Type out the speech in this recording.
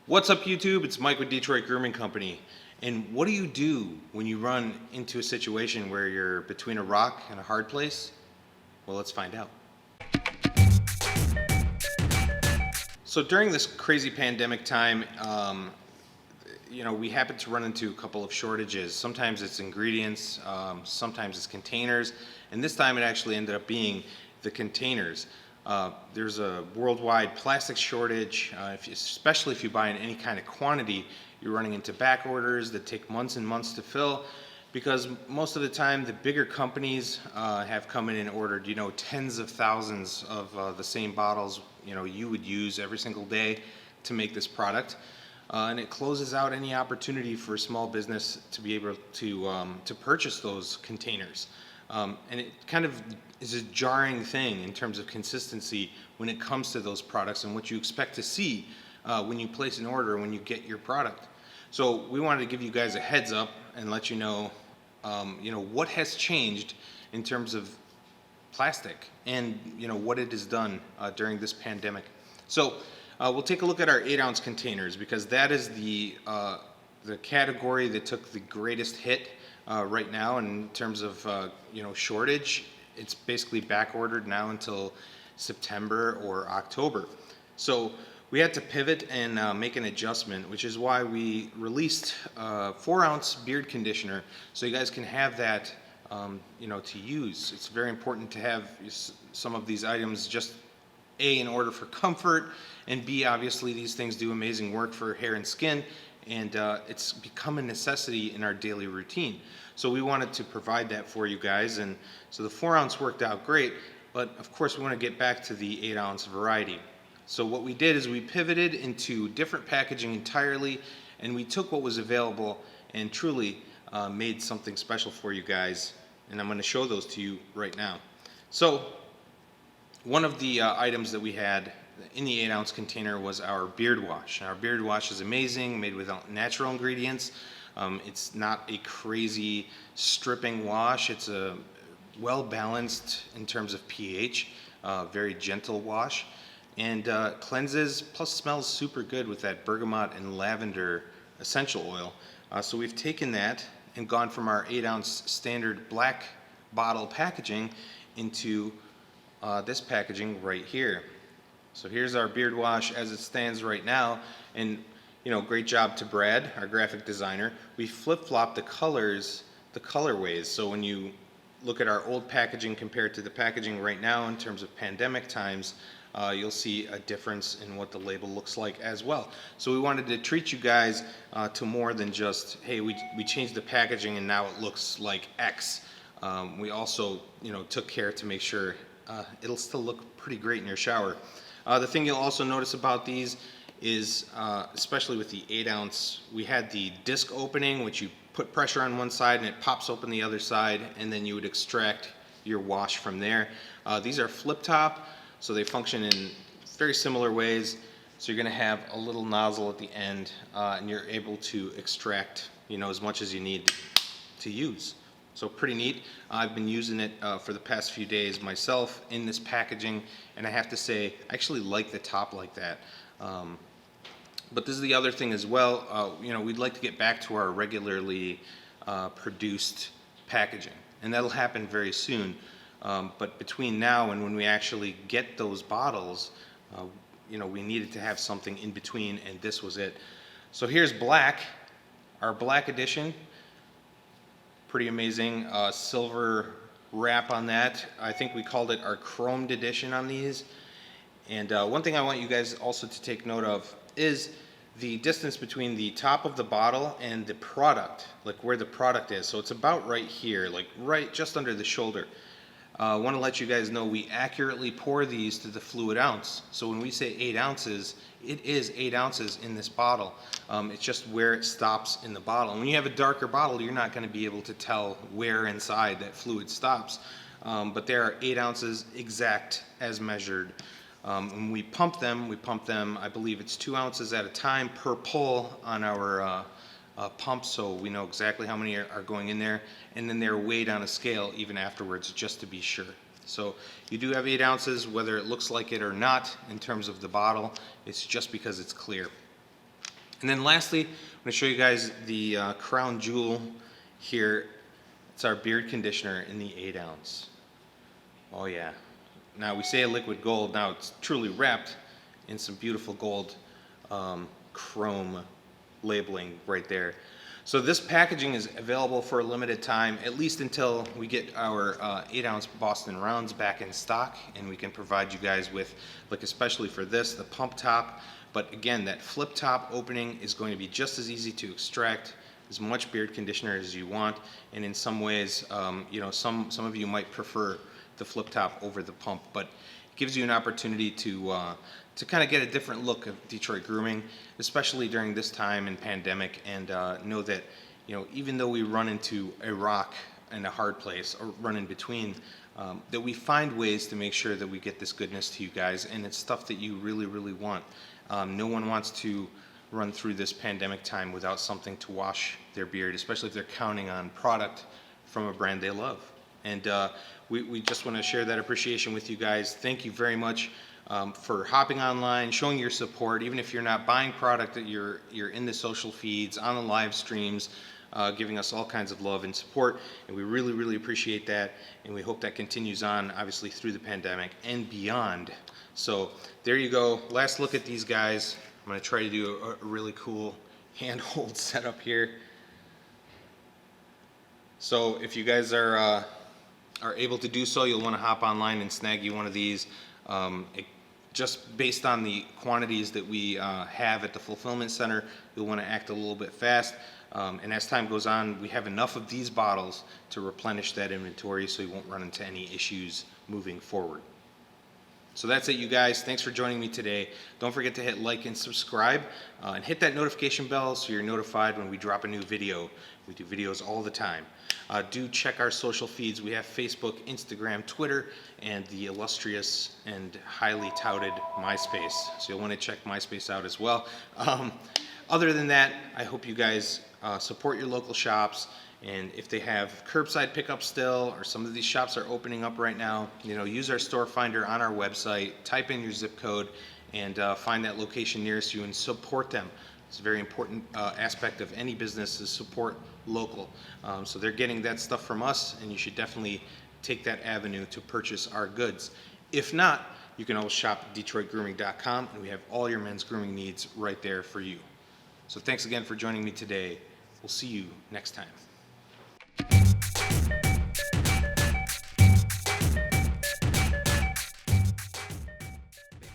What's up, YouTube? It's Mike with Detroit Grooming Company. And what do you do when you run into a situation where you're between a rock and a hard place? Well, let's find out. So during this crazy pandemic time, we happen to run into a couple of shortages. Sometimes it's ingredients, sometimes it's containers, and this time it actually ended up being the containers. There's a worldwide plastic shortage, especially if you buy in any kind of quantity. You're running into back orders that take months and months to fill, because most of the time the bigger companies have come in and ordered, tens of thousands of the same bottles, you would use every single day to make this product. And it closes out any opportunity for a small business to be able to purchase those containers. And it kind of is a jarring thing in terms of consistency when it comes to those products and what you expect to see when you place an order, when you get your product. So we wanted to give you guys a heads up and let you know, what has changed in terms of plastic and what it has done during this pandemic. So we'll take a look at our 8-ounce containers, because that is the category that took the greatest hit right now in terms of shortage. It's basically back ordered now until September or October. So we had to pivot and make an adjustment, which is why we released 4-ounce beard conditioner, so you guys can have that to use. It's very important to have some of these items, just A, in order for comfort, and B, obviously these things do amazing work for hair and skin, and it's become a necessity in our daily routine. So we wanted to provide that for you guys, and so the 4-ounce worked out great, but of course we want to get back to the 8-ounce variety. So what we did is we pivoted into different packaging entirely, and we took what was available and truly made something special for you guys, and I'm going to show those to you right now. So one of the items that we had in the 8-ounce container was our beard wash. Our beard wash is amazing, made with natural ingredients. It's not a crazy stripping wash. It's a well balanced in terms of pH, very gentle wash, and cleanses, plus smells super good with that bergamot and lavender essential oil. So we've taken that and gone from our 8-ounce standard black bottle packaging into this packaging right here. So here's our beard wash as it stands right now, and great job to Brad, our graphic designer. We flip-flopped the colors, the colorways. So when you look at our old packaging compared to the packaging right now in terms of pandemic times, you'll see a difference in what the label looks like as well. So we wanted to treat you guys to more than just, hey, we changed the packaging and now it looks like X. We also took care to make sure it'll still look pretty great in your shower. The thing you'll also notice about these is, especially with the 8-ounce, we had the disc opening, which you put pressure on one side and it pops open the other side, and then you would extract your wash from there. These are flip top, so they function in very similar ways. So you're going to have a little nozzle at the end, and you're able to extract as much as you need to use. So pretty neat. I've been using it for the past few days myself in this packaging, and I have to say I actually like the top like that. But this is the other thing as well. We'd like to get back to our regularly produced packaging, and that'll happen very soon. But between now and when we actually get those bottles, we needed to have something in between, and this was it. So here's black, our black edition. Pretty amazing silver wrap on that. I think we called it our chromed edition on these. And one thing I want you guys also to take note of is the distance between the top of the bottle and the product, like where the product is. So it's about right here, like right just under the shoulder. I want to let you guys know we accurately pour these to the fluid ounce. So when we say 8 ounces, it is 8 ounces in this bottle. It's just where it stops in the bottle. And when you have a darker bottle, you're not going to be able to tell where inside that fluid stops. But there are 8 ounces exact as measured. When we pump them, I believe it's 2 ounces at a time per pull on our pump, so we know exactly how many are going in there, and then they're weighed on a scale even afterwards just to be sure. So you do have 8 ounces, whether it looks like it or not in terms of the bottle. It's just because it's clear. And then lastly, I'm going to show you guys the crown jewel here. It's our beard conditioner in the 8 ounce. Oh yeah. Now we say a liquid gold, now it's truly wrapped in some beautiful gold chrome labeling right there. So this packaging is available for a limited time, at least until we get our 8 ounce Boston rounds back in stock, and we can provide you guys with, like especially for this, the pump top. But again, that flip top opening is going to be just as easy to extract as much beard conditioner as you want, and in some ways, you know, some of you might prefer the flip top over the pump, but it gives you an opportunity to kind of get a different look of Detroit grooming, especially during this time in pandemic, and know that, you know, even though we run into a rock and a hard place, or run in between, that we find ways to make sure that we get this goodness to you guys, and it's stuff that you really, really want. No one wants to run through this pandemic time without something to wash their beard, especially if they're counting on product from a brand they love. And we just want to share that appreciation with you guys. Thank you very much for hopping online, showing your support, even if you're not buying product, that you're in the social feeds, on the live streams, giving us all kinds of love and support, and we really, really appreciate that, and we hope that continues on, obviously, through the pandemic and beyond. So there you go. Last look at these guys. I'm going to try to do a really cool handhold setup here. So if you guys are able to do so, you'll want to hop online and snag you one of these. Just based on the quantities that we have at the fulfillment center, you'll want to act a little bit fast. And as time goes on, we have enough of these bottles to replenish that inventory so you won't run into any issues moving forward. So that's it, you guys. Thanks for joining me today. Don't forget to hit like and subscribe, and hit that notification bell so you're notified when we drop a new video. We do videos all the time. Do check our social feeds. We have Facebook, Instagram, Twitter, and the illustrious and highly touted MySpace. So you'll want to check MySpace out as well. Other than that, I hope you guys support your local shops. And if they have curbside pickup still, or some of these shops are opening up right now, you know, use our store finder on our website, type in your zip code, and find that location nearest you and support them. It's a very important aspect of any business, is support local. So they're getting that stuff from us, and you should definitely take that avenue to purchase our goods. If not, you can always shop at DetroitGrooming.com, and we have all your men's grooming needs right there for you. So thanks again for joining me today. We'll see you next time.